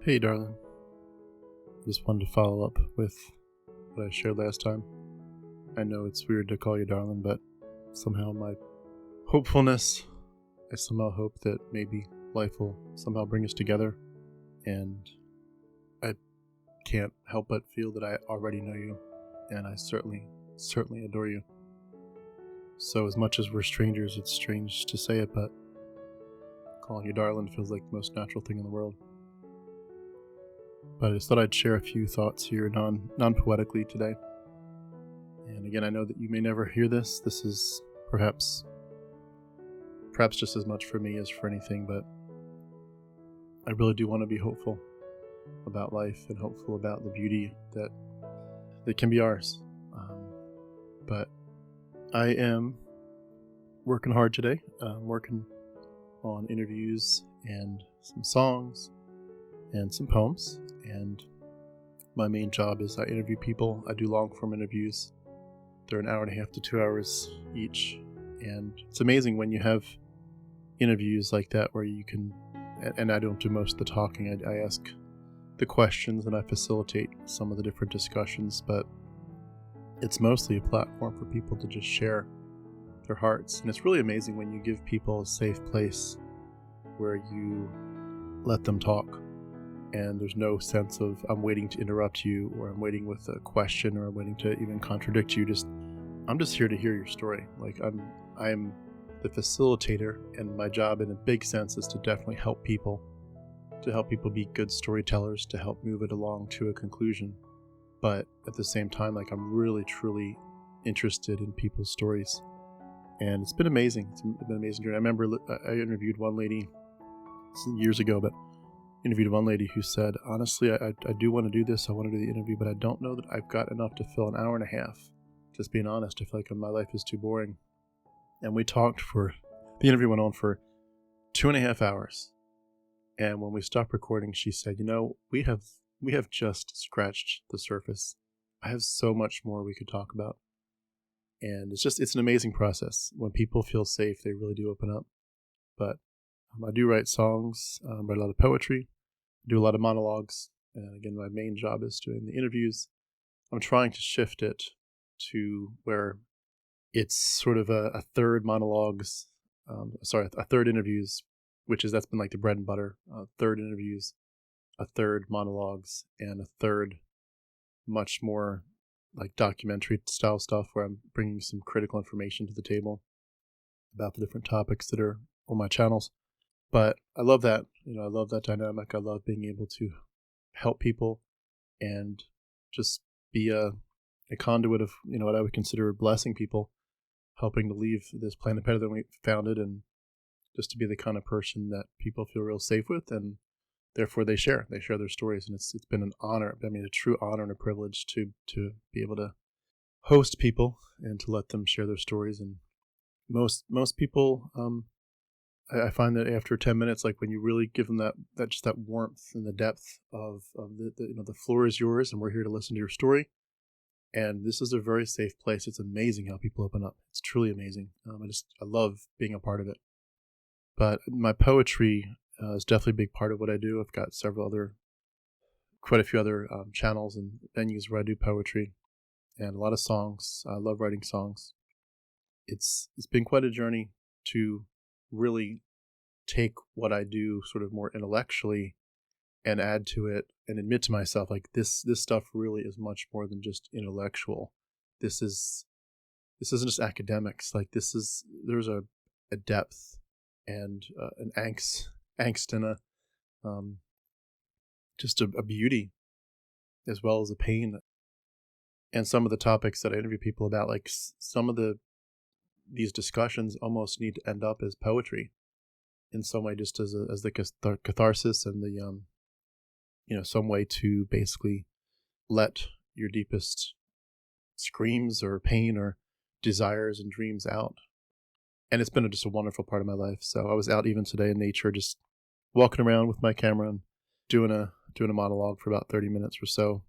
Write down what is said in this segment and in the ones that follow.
Hey, darling. Just wanted to follow up with what I shared last time. I know it's weird to call you darling, but somehow my hopefulness, I somehow hope that maybe life will somehow bring us together. And I can't help but feel that I already know you, and I certainly adore you. So as much as we're strangers, it's strange to say it, but calling you darling feels like the most natural thing in the world. But I just thought I'd share a few thoughts here non-poetically today. And again, I know that you may never hear this. This is perhaps just as much for me as for anything, but I really do want to be hopeful about life and hopeful about the beauty that can be ours. But I am working hard today. I'm working on interviews and some songs and some poems, and my main job is I interview people. I do long form interviews. They're an hour and a half to 2 hours each, and it's amazing when you have interviews like that where you can, and I don't do most of the talking. I ask the questions and I facilitate some of the different discussions, but it's mostly a platform for people to just share their hearts. And it's really amazing when you give people a safe place where you let them talk. And there's no sense of I'm waiting to interrupt you, or I'm waiting with a question, or I'm waiting to even contradict you. I'm just here to hear your story. Like I'm the facilitator, and my job in a big sense is to definitely help people be good storytellers, to help move it along to a conclusion. But at the same time, like, I'm really truly interested in people's stories. And it's been amazing. It's been an amazing journey. I remember I interviewed one lady years ago, but interviewed one lady who said, honestly, I do want to do this. I want to do the interview, but I don't know that I've got enough to fill an hour and a half. Just being honest, I feel like my life is too boring. And we talked the interview went on for 2.5 hours. And when we stopped recording, she said, we have just scratched the surface. I have so much more we could talk about. And it's an amazing process. When people feel safe, they really do open up. But I do write songs, write a lot of poetry, do a lot of monologues. And again, my main job is doing the interviews. I'm trying to shift it to where it's sort of a third monologues, a third interviews, that's been like the bread and butter. Third interviews, a third monologues, and a third much more like documentary style stuff where I'm bringing some critical information to the table about the different topics that are on my channels. But I love that. I love that dynamic. I love being able to help people and just be a conduit of, what I would consider blessing people, helping to leave this planet better than we found it, and just to be the kind of person that people feel real safe with, and therefore they share their stories. And it's been an honor, a true honor and a privilege to be able to host people and to let them share their stories. And most people, I find that after 10 minutes, like when you really give them that warmth and the depth of the floor is yours and we're here to listen to your story. And this is a very safe place. It's amazing how people open up. It's truly amazing. I love being a part of it. But my poetry is definitely a big part of what I do. I've got quite a few other channels and venues where I do poetry, and a lot of songs. I love writing songs. It's been quite a journey to really take what I do sort of more intellectually and add to it and admit to myself, like, this stuff really is much more than just intellectual. This isn't just academics. Like, there's a depth and an angst and just a beauty, as well as a pain. And some of the topics that I interview people about, like some of these discussions almost need to end up as poetry in some way, just as the catharsis and the some way to basically let your deepest screams or pain or desires and dreams out. And it's been just a wonderful part of my life. So I was out even today in nature, just walking around with my camera and doing a monologue for about 30 minutes or so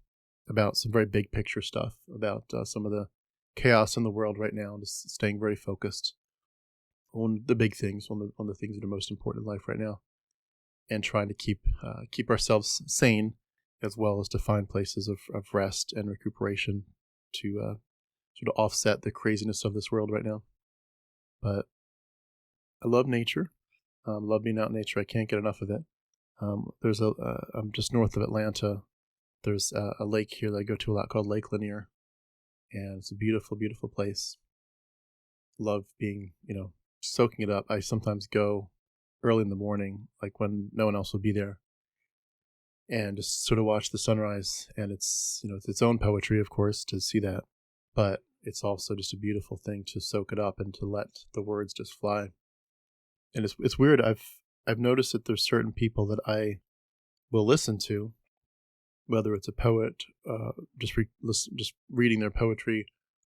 about some very big picture stuff, about some of the chaos in the world right now, just staying very focused on the big things, on the things that are most important in life right now. and trying to keep ourselves sane, as well as to find places of rest and recuperation to sort of offset the craziness of this world right now. But I love nature. Love being out in nature. I can't get enough of it. I'm just north of Atlanta. There's a lake here that I go to a lot called Lake Lanier, and it's a beautiful, beautiful place. Love being, soaking it up. I sometimes go early in the morning, like when no one else will be there, and just sort of watch the sunrise. And it's, it's its own poetry, of course, to see that, but it's also just a beautiful thing to soak it up and to let the words just fly. And it's weird. I've noticed that there's certain people that I will listen to, whether it's a poet, just reading their poetry,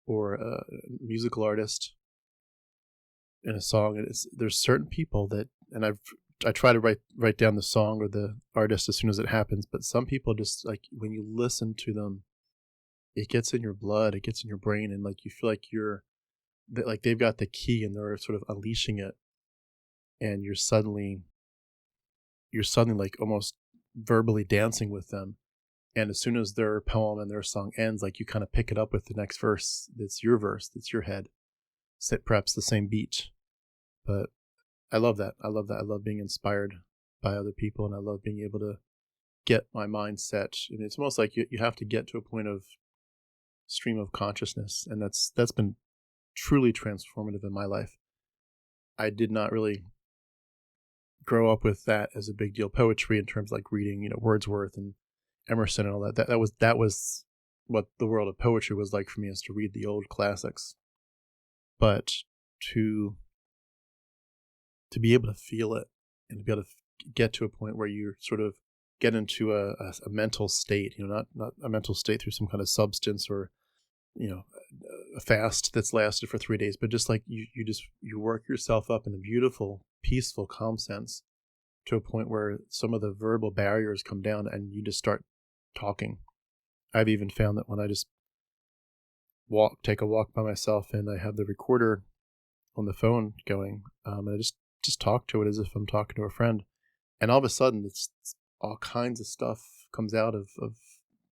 or a musical artist in a song. And there's certain people that, and I try to write down the song or the artist as soon as it happens. But some people just, like, when you listen to them, it gets in your blood, it gets in your brain, and like you feel like they've got the key and they're sort of unleashing it, and you're suddenly like almost verbally dancing with them. And as soon as their poem and their song ends, like you kind of pick it up with the next verse. It's your verse, it's your head, perhaps the same beat. But I love that. I love being inspired by other people, and I love being able to get my mind set. And it's almost like you have to get to a point of stream of consciousness, and that's been truly transformative in my life. I did not really grow up with that as a big deal. Poetry, in terms of like reading, Wordsworth and Emerson and all that. That was what the world of poetry was like for me, is to read the old classics. But to be able to feel it, and to be able to get to a point where you sort of get into a mental state, not a mental state through some kind of substance, or a fast that's lasted for 3 days, but just like you work yourself up in a beautiful, peaceful, calm sense, to a point where some of the verbal barriers come down and you just start talking. I've even found that when I just take a walk by myself, and I have the recorder on the phone going, and I just talk to it as if I'm talking to a friend, and all of a sudden it's all kinds of stuff comes out of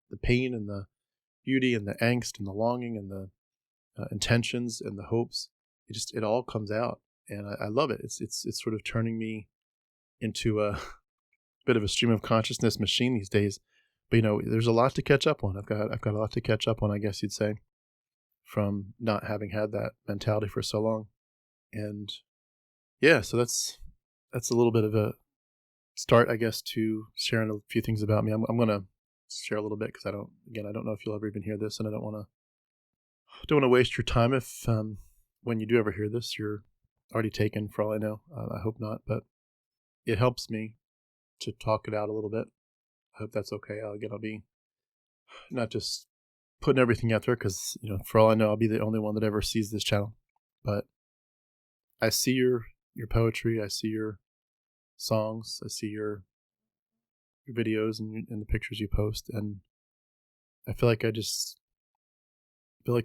the pain and the beauty and the angst and the longing and the intentions and the hopes. It all comes out, and I love it. It's sort of turning me into a bit of a stream of consciousness machine these days. But there's a lot to catch up on. I've got a lot to catch up on, I guess you'd say, from not having had that mentality for so long. And yeah, so that's a little bit of a start, I guess, to sharing a few things about me. I'm going to share a little bit, because I don't know if you'll ever even hear this, and I don't want to waste your time. If when you do ever hear this, you're already taken, for all I know. I hope not, but it helps me to talk it out a little bit. I hope that's okay. I'll be not just putting everything out there, because for all I know, I'll be the only one that ever sees this channel. But I see your poetry, I see your songs, I see your videos and the pictures you post, and I feel like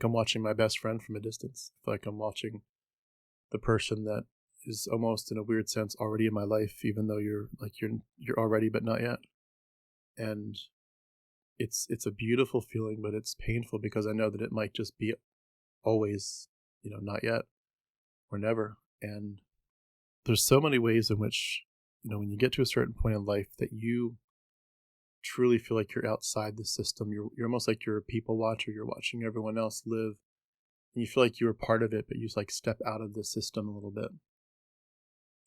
I'm watching my best friend from a distance. I feel like I'm watching the person that is almost, in a weird sense, already in my life, even though you're already, but not yet. And it's a beautiful feeling, but it's painful, because I know that it might just be always, not yet or never. And there's so many ways in which, when you get to a certain point in life, that you truly feel like you're outside the system. You're almost like you're a people watcher. You're watching everyone else live, and you feel like you're a part of it, but you just like step out of the system a little bit,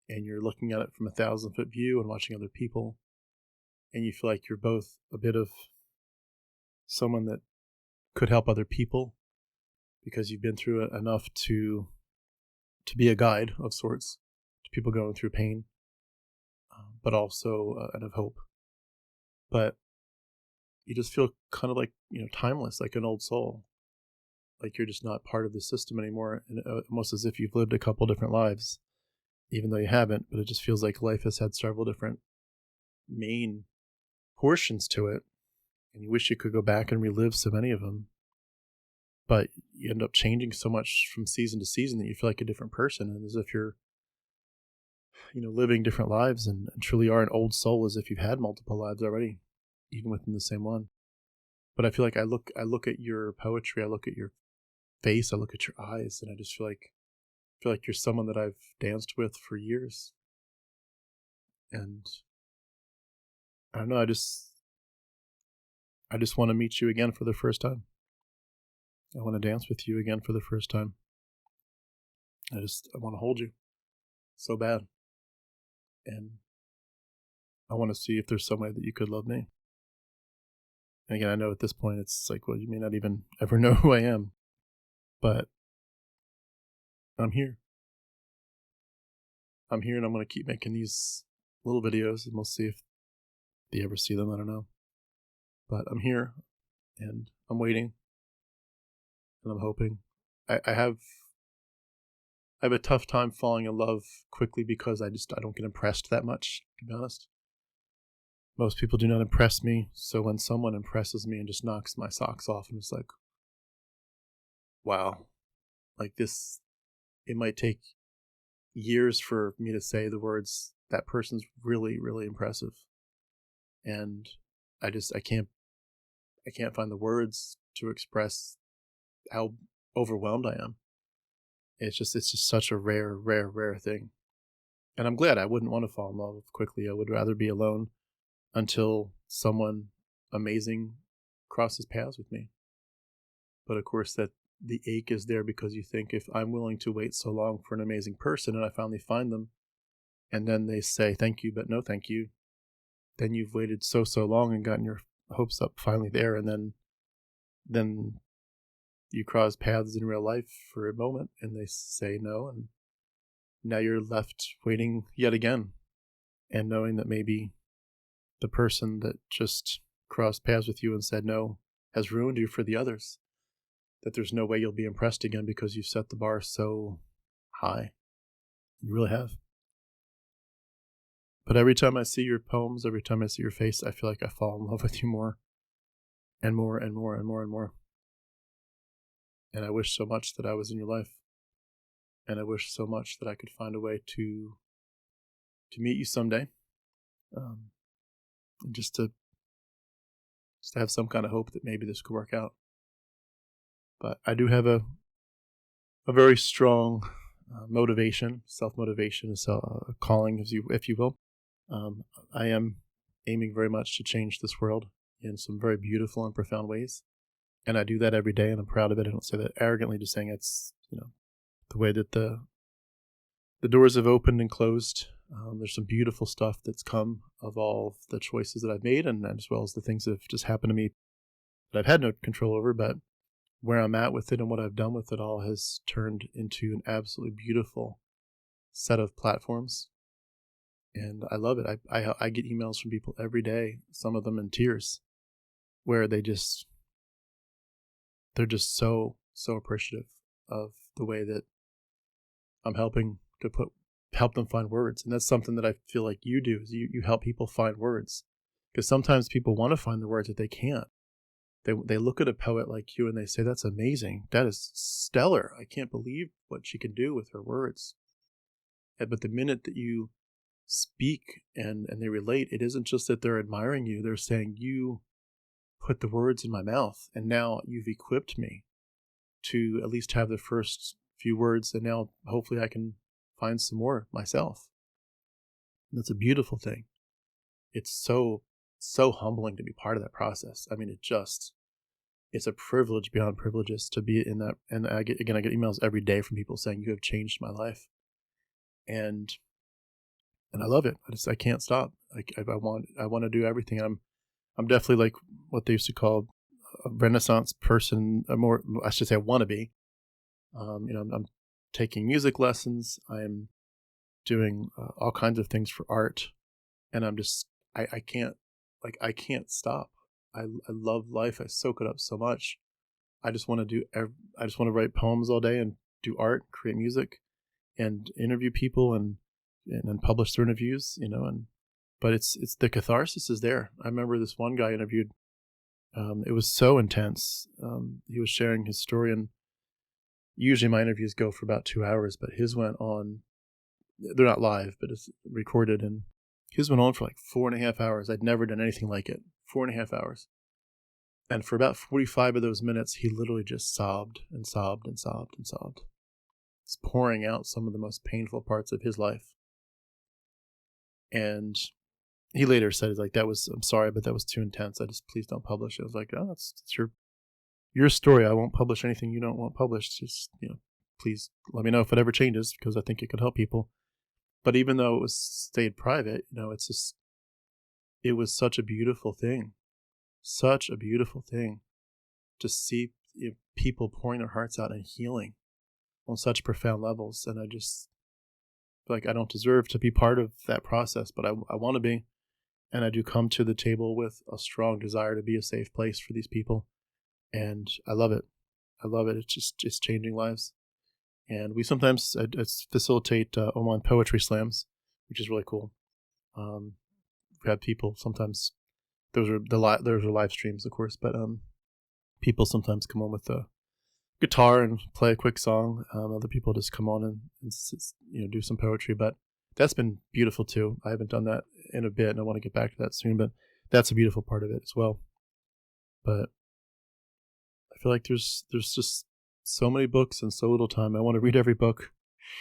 and you're looking at it from a 1,000-foot view and watching other people, and you feel like you're both a bit of someone that could help other people, because you've been through it enough to be a guide of sorts to people going through pain, but also and of hope. But you just feel kind of like, timeless, like an old soul, like you're just not part of the system anymore, and almost as if you've lived a couple different lives, even though you haven't. But it just feels like life has had several different main portions to it, and you wish you could go back and relive so many of them, but you end up changing so much from season to season that you feel like a different person, and as if you're living different lives and truly are an old soul as if you've had multiple lives already, even within the same one. But I feel like I look at your poetry, I look at your face, I look at your eyes, and I just feel like you're someone that I've danced with for years. And I don't know, I just want to meet you again for the first time. I want to dance with you again for the first time. I want to hold you so bad. And I want to see if there's some way that you could love me. And again, I know at this point it's like, well, you may not even ever know who I am, but I'm here. I'm here, and I'm going to keep making these little videos, and we'll see if they ever see them. I don't know. But I'm here, and I'm waiting, and I'm hoping. I have a tough time falling in love quickly because I don't get impressed that much, to be honest. Most people do not impress me, so when someone impresses me and just knocks my socks off, and it's like, wow, like this, it might take years for me to say the words, that person's really, really impressive. And I can't find the words to express how overwhelmed I am. It's just such a rare thing. And I'm glad. I wouldn't want to fall in love quickly. I would rather be alone until someone amazing crosses paths with me. But of course, that the ache is there because you think, if I'm willing to wait so long for an amazing person and I finally find them, and then they say thank you but no thank you, then you've waited so long and gotten your hopes up finally there, and then you cross paths in real life for a moment and they say no, and now you're left waiting yet again, and knowing that maybe the person that just crossed paths with you and said no has ruined you for the others, that there's no way you'll be impressed again because you've set the bar so high. You really have. But every time I see your poems, every time I see your face, I feel like I fall in love with you more and more and more and more and more. And I wish so much that I was in your life. And I wish so much that I could find a way to meet you someday. And just to have some kind of hope that maybe this could work out. But I do have a very strong motivation, self-motivation, calling, if you will. I am aiming very much to change this world in some very beautiful and profound ways. And I do that every day, and I'm proud of it. I don't say that arrogantly, just saying it's, the way that the doors have opened and closed. There's some beautiful stuff that's come of all of the choices that I've made, and as well as the things that have just happened to me that I've had no control over, but where I'm at with it and what I've done with it all has turned into an absolutely beautiful set of platforms. And I love it. I get emails from people every day, some of them in tears, where they're just so appreciative of the way that I'm helping to help them find words. And that's something that I feel like you do, is you help people find words. Because sometimes people want to find the words that they can't. They look at a poet like you and they say, that's amazing. That is stellar. I can't believe what she can do with her words. But the minute that you speak and they relate, it isn't just that they're admiring you. They're saying, you put the words in my mouth, and now you've equipped me to at least have the first few words, and now hopefully I can find some more myself. And that's a beautiful thing. It's so humbling to be part of that process. I mean, it's a privilege beyond privileges to be in that. And I get emails every day from people saying, you have changed my life. And I love it. I can't stop. I want to do everything. I'm definitely like what they used to call a Renaissance person, I want to be. I'm taking music lessons. I'm doing all kinds of things for art, and I can't stop. I love life. I soak it up so much. I just want to write poems all day and do art, create music, and interview people and publish their interviews. But it's the catharsis is there. I remember this one guy I interviewed. It was so intense. He was sharing his story, and usually my interviews go for about 2 hours, but his went on they're not live, but it's recorded. And his went on for like 4.5 hours. I'd never done anything like it. 4.5 hours. And for about 45 of those minutes, he literally just sobbed and sobbed and sobbed and sobbed. He's pouring out some of the most painful parts of his life. And he later said, he's like, I'm sorry, but that was too intense. Please don't publish it. I was like, oh, it's your story. I won't publish anything you don't want published. Just, please let me know if it ever changes, because I think it could help people. But even though it was stayed private, it was such a beautiful thing. Such a beautiful thing to see people pouring their hearts out and healing on such profound levels. And I just feel like I don't deserve to be part of that process, but I want to be. And I do come to the table with a strong desire to be a safe place for these people. And I love it. I love it. It's changing lives. And we sometimes facilitate online poetry slams, which is really cool. We have people sometimes, those are live streams, of course, but people sometimes come on with a guitar and play a quick song. Other people just come on and do some poetry, but that's been beautiful too. I haven't done that in a bit, and I want to get back to that soon, but that's a beautiful part of it as well. But I feel like there's just so many books and so little time. I want to read every book.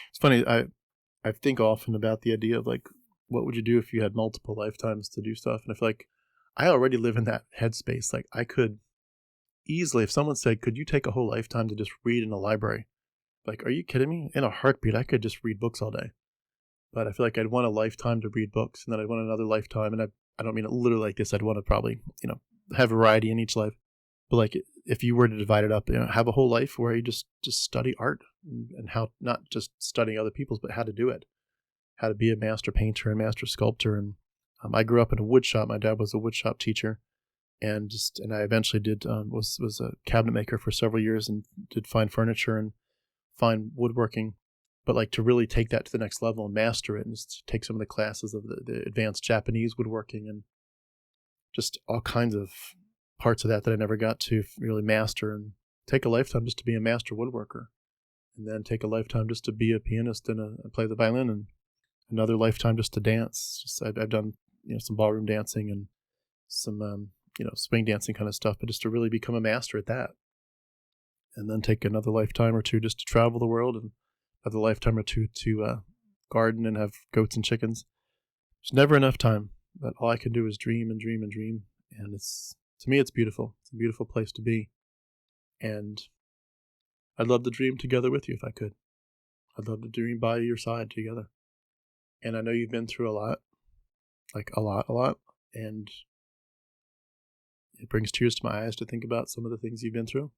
It's funny, I think often about the idea of like, what would you do if you had multiple lifetimes to do stuff? And I feel like I already live in that headspace. Like, I could easily, if someone said, could you take a whole lifetime to just read in a library? Like, are you kidding me? In a heartbeat, I could just read books all day. But I feel like I'd want a lifetime to read books, and then I'd want another lifetime. And I don't mean it literally like this. I'd want to probably, have variety in each life. But like, if you were to divide it up, have a whole life where you just study art and how, not just studying other people's, but how to do it, how to be a master painter and master sculptor. And I grew up in a wood shop. My dad was a wood shop teacher, and I eventually did was a cabinet maker for several years and did fine furniture and fine woodworking. But like, to really take that to the next level and master it, and just take some of the classes of the advanced Japanese woodworking and just all kinds of parts of that I never got to really master, and take a lifetime just to be a master woodworker, and then take a lifetime just to be a pianist and play the violin, and another lifetime just to dance. I've done some ballroom dancing and some swing dancing kind of stuff, but just to really become a master at that, and then take another lifetime or two just to travel the world, and another lifetime or two to garden and have goats and chickens. There's never enough time, but all I can do is dream and dream and dream, and to me, it's beautiful. It's a beautiful place to be. And I'd love to dream together with you if I could. I'd love to dream by your side together. And I know you've been through a lot. Like a lot. And it brings tears to my eyes to think about some of the things you've been through.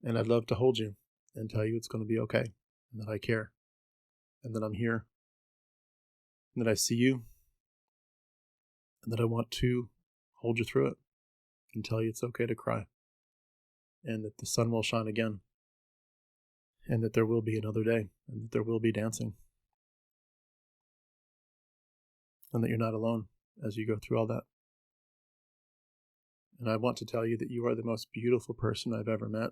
And I'd love to hold you and tell you it's going to be okay. And that I care. And that I'm here. And that I see you. And that I want to hold you through it and tell you it's okay to cry, and that the sun will shine again, and that there will be another day, and that there will be dancing, and that you're not alone as you go through all that. And I want to tell you that you are the most beautiful person I've ever met,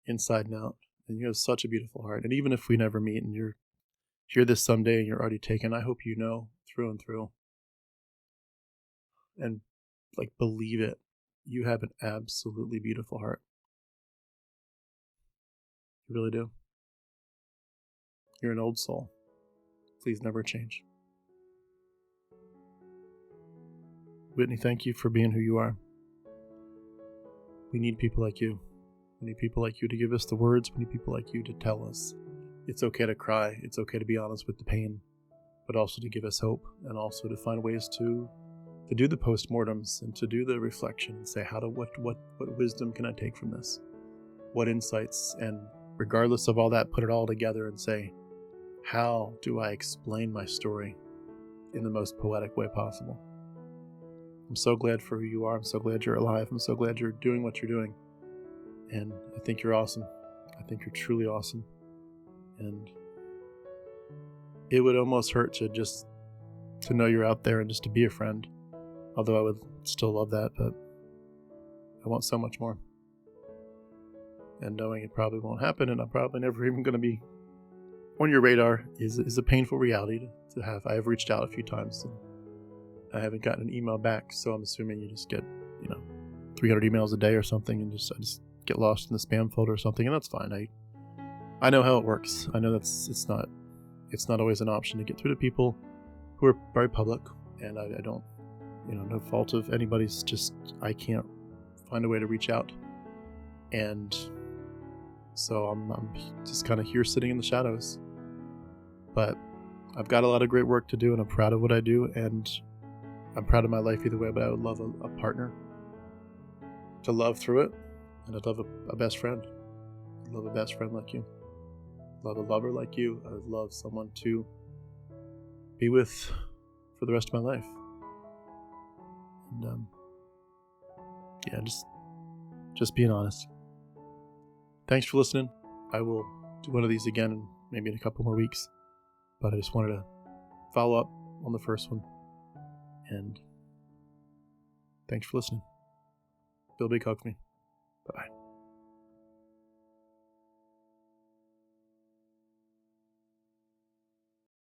inside and out, and you have such a beautiful heart. And even if we never meet and you're hear this someday and you're already taken, I hope you know through and through, and like, believe it, you have an absolutely beautiful heart. You really do. You're an old soul. Please never change. Whitney, thank you for being who you are. We need people like you. We need people like you to give us the words. We need people like you to tell us it's okay to cry. It's okay to be honest with the pain, but also to give us hope, and also to find ways to do the postmortems and to do the reflection and say, what wisdom can I take from this? What insights? And regardless of all that, put it all together and say, how do I explain my story in the most poetic way possible? I'm so glad for who you are. I'm so glad you're alive. I'm so glad you're doing what you're doing. And I think you're awesome. I think you're truly awesome. And it would almost hurt to know you're out there and just to be a friend. Although I would still love that, but I want so much more. And knowing it probably won't happen, and I'm probably never even going to be on your radar is a painful reality to have. I have reached out a few times and I haven't gotten an email back, so I'm assuming you just get 300 emails a day or something, and I just get lost in the spam folder or something, and that's fine. I know how it works. I know it's not always an option to get through to people who are very public, and I don't, no fault of anybody's, just I can't find a way to reach out, and so I'm just kind of here sitting in the shadows. But I've got a lot of great work to do, and I'm proud of what I do, and I'm proud of my life either way. But I would love a partner to love through it, and I'd love a best friend. I'd love a best friend like you. I'd love a lover like you. I would love someone to be with for the rest of my life. And just being honest. Thanks for listening. I will do one of these again maybe in a couple more weeks, but I just wanted to follow up on the first one. And thanks for listening. Feel a big hug for me. Bye-bye.